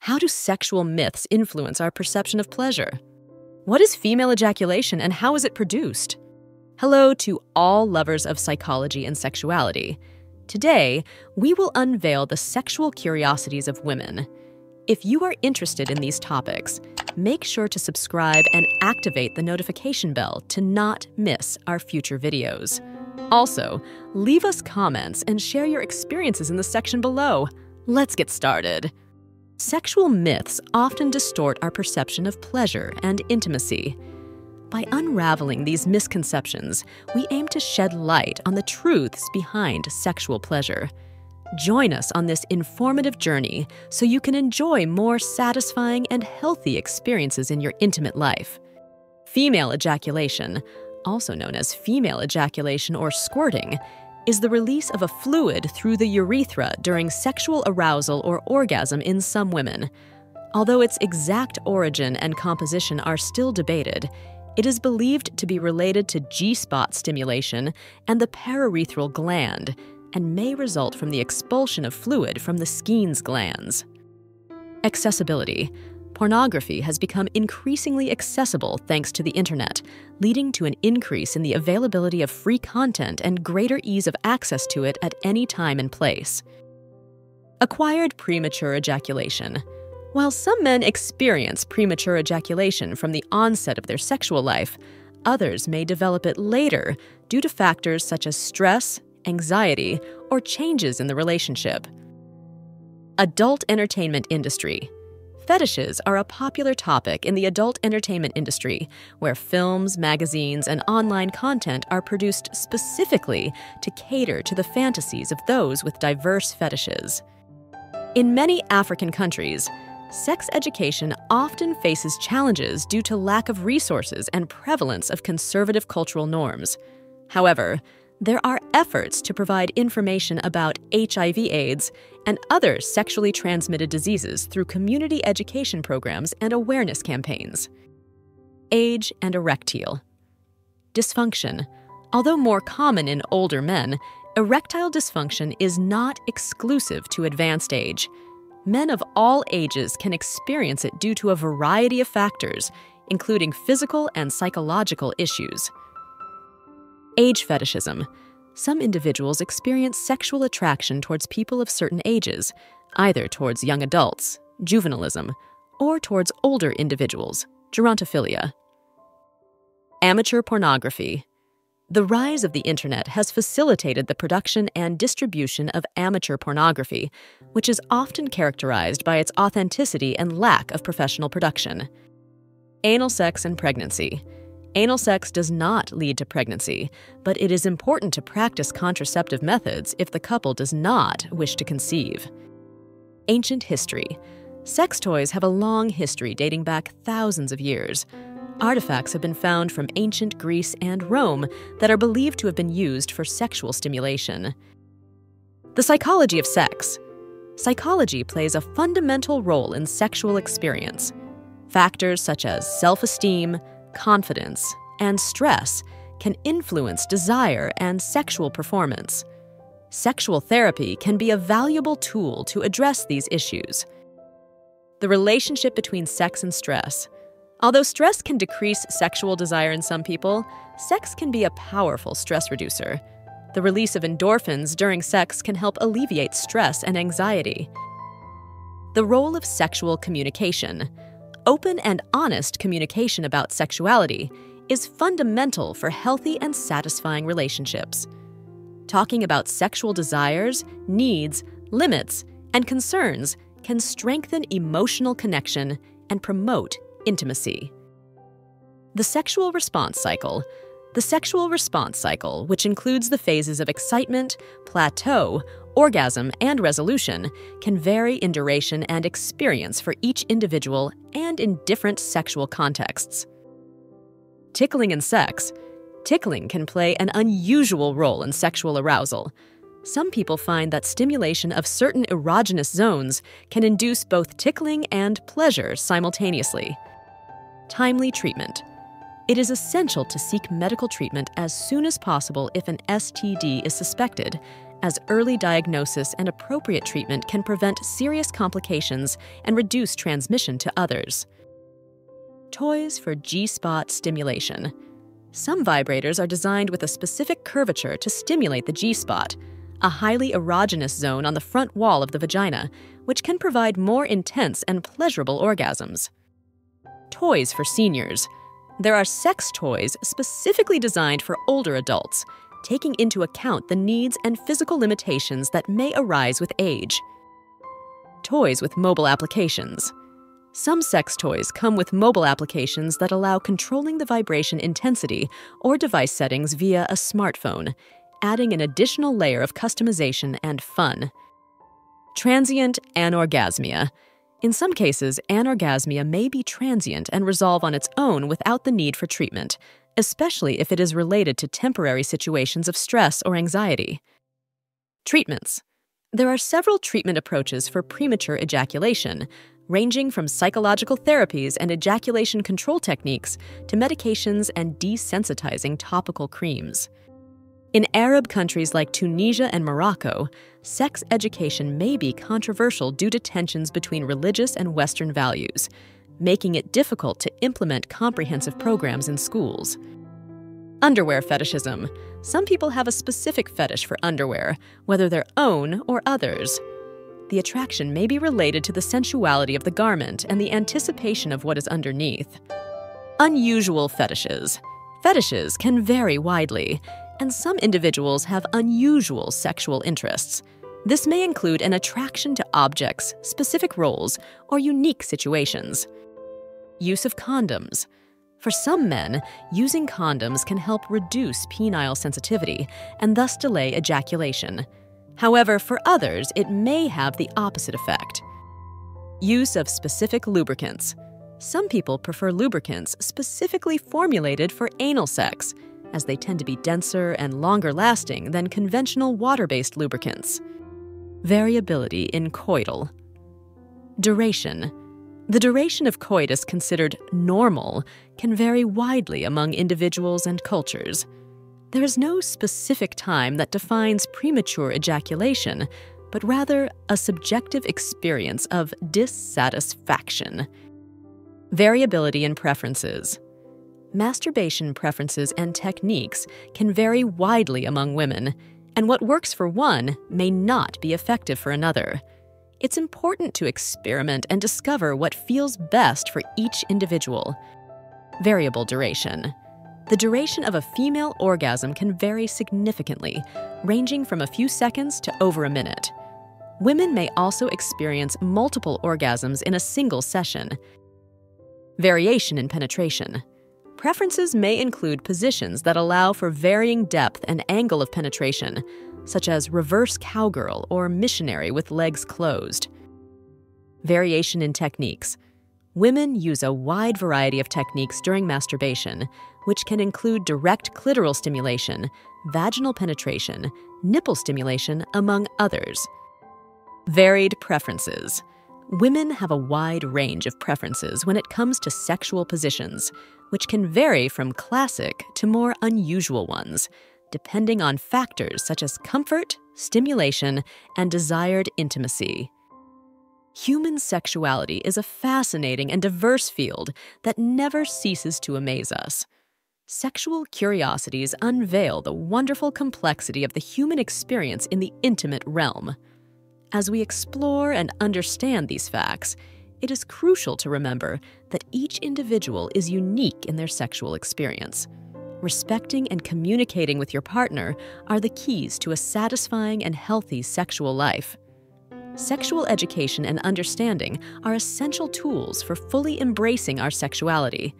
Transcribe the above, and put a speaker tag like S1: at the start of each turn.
S1: How do sexual myths influence our perception of pleasure? What is female ejaculation and how is it produced? Hello to all lovers of psychology and sexuality. Today, we will unveil the sexual curiosities of women. If you are interested in these topics, make sure to subscribe and activate the notification bell to not miss our future videos. Also, leave us comments and share your experiences in the section below. Let's get started. Sexual myths often distort our perception of pleasure and intimacy. By unraveling these misconceptions, we aim to shed light on the truths behind sexual pleasure. Join us on this informative journey so you can enjoy more satisfying and healthy experiences in your intimate life. Female ejaculation, also known as female ejaculation or squirting, is the release of a fluid through the urethra during sexual arousal or orgasm in some women. Although its exact origin and composition are still debated, it is believed to be related to G-spot stimulation and the paraurethral gland, and may result from the expulsion of fluid from the Skene's glands. Accessibility. Pornography has become increasingly accessible thanks to the internet, leading to an increase in the availability of free content and greater ease of access to it at any time and place. Acquired premature ejaculation. While some men experience premature ejaculation from the onset of their sexual life, others may develop it later due to factors such as stress, anxiety, or changes in the relationship. Adult entertainment industry. Fetishes are a popular topic in the adult entertainment industry, where films, magazines, and online content are produced specifically to cater to the fantasies of those with diverse fetishes. In many African countries, sex education often faces challenges due to lack of resources and prevalence of conservative cultural norms. However, there are efforts to provide information about HIV/AIDS and other sexually transmitted diseases through community education programs and awareness campaigns. Age and erectile dysfunction. Although more common in older men, erectile dysfunction is not exclusive to advanced age. Men of all ages can experience it due to a variety of factors, including physical and psychological issues. Age fetishism. Some individuals experience sexual attraction towards people of certain ages, either towards young adults, juvenilism, or towards older individuals, gerontophilia. Amateur pornography. The rise of the internet has facilitated the production and distribution of amateur pornography, which is often characterized by its authenticity and lack of professional production. Anal sex and pregnancy. Anal sex does not lead to pregnancy, but it is important to practice contraceptive methods if the couple does not wish to conceive. Ancient history. Sex toys have a long history dating back thousands of years. Artifacts have been found from ancient Greece and Rome that are believed to have been used for sexual stimulation. The psychology of sex. Psychology plays a fundamental role in sexual experience. Factors such as self-esteem, confidence, and stress can influence desire and sexual performance. Sexual therapy can be a valuable tool to address these issues. The relationship between sex and stress. Although stress can decrease sexual desire in some people, sex can be a powerful stress reducer. The release of endorphins during sex can help alleviate stress and anxiety. The role of sexual communication. Open and honest communication about sexuality is fundamental for healthy and satisfying relationships. Talking about sexual desires, needs, limits, and concerns can strengthen emotional connection and promote intimacy. The sexual response cycle. The sexual response cycle, which includes the phases of excitement, plateau, orgasm, and resolution, can vary in duration and experience for each individual and in different sexual contexts. Tickling and sex. Tickling can play an unusual role in sexual arousal. Some people find that stimulation of certain erogenous zones can induce both tickling and pleasure simultaneously. Timely treatment. It is essential to seek medical treatment as soon as possible if an STD is suspected, as early diagnosis and appropriate treatment can prevent serious complications and reduce transmission to others. Toys for G-spot stimulation. Some vibrators are designed with a specific curvature to stimulate the G-spot, a highly erogenous zone on the front wall of the vagina, which can provide more intense and pleasurable orgasms. Toys for seniors. There are sex toys specifically designed for older adults, taking into account the needs and physical limitations that may arise with age. Toys with mobile applications. Some sex toys come with mobile applications that allow controlling the vibration intensity or device settings via a smartphone, adding an additional layer of customization and fun. Transient anorgasmia. In some cases, anorgasmia may be transient and resolve on its own without the need for treatment, especially if it is related to temporary situations of stress or anxiety. Treatments. There are several treatment approaches for premature ejaculation, ranging from psychological therapies and ejaculation control techniques to medications and desensitizing topical creams. In Arab countries like Tunisia and Morocco, sex education may be controversial due to tensions between religious and Western values, making it difficult to implement comprehensive programs in schools. Underwear fetishism. Some people have a specific fetish for underwear, whether their own or others. The attraction may be related to the sensuality of the garment and the anticipation of what is underneath. Unusual fetishes. Fetishes can vary widely, and some individuals have unusual sexual interests. This may include an attraction to objects, specific roles, or unique situations. Use of condoms. For some men, using condoms can help reduce penile sensitivity and thus delay ejaculation. However, for others, it may have the opposite effect. Use of specific lubricants. Some people prefer lubricants specifically formulated for anal sex, as they tend to be denser and longer-lasting than conventional water-based lubricants. Variability in coital. Duration. The duration of coitus considered normal can vary widely among individuals and cultures. There is no specific time that defines premature ejaculation, but rather a subjective experience of dissatisfaction. Variability in preferences. Masturbation preferences and techniques can vary widely among women, and what works for one may not be effective for another. It's important to experiment and discover what feels best for each individual. Variable duration. The duration of a female orgasm can vary significantly, ranging from a few seconds to over a minute. Women may also experience multiple orgasms in a single session. Variation in penetration. Preferences may include positions that allow for varying depth and angle of penetration, such as reverse cowgirl or missionary with legs closed. Variation in techniques. Women use a wide variety of techniques during masturbation, which can include direct clitoral stimulation, vaginal penetration, nipple stimulation, among others. Varied preferences. Women have a wide range of preferences when it comes to sexual positions, which can vary from classic to more unusual ones, depending on factors such as comfort, stimulation, and desired intimacy. Human sexuality is a fascinating and diverse field that never ceases to amaze us. Sexual curiosities unveil the wonderful complexity of the human experience in the intimate realm. As we explore and understand these facts, it is crucial to remember that each individual is unique in their sexual experience. Respecting and communicating with your partner are the keys to a satisfying and healthy sexual life. Sexual education and understanding are essential tools for fully embracing our sexuality.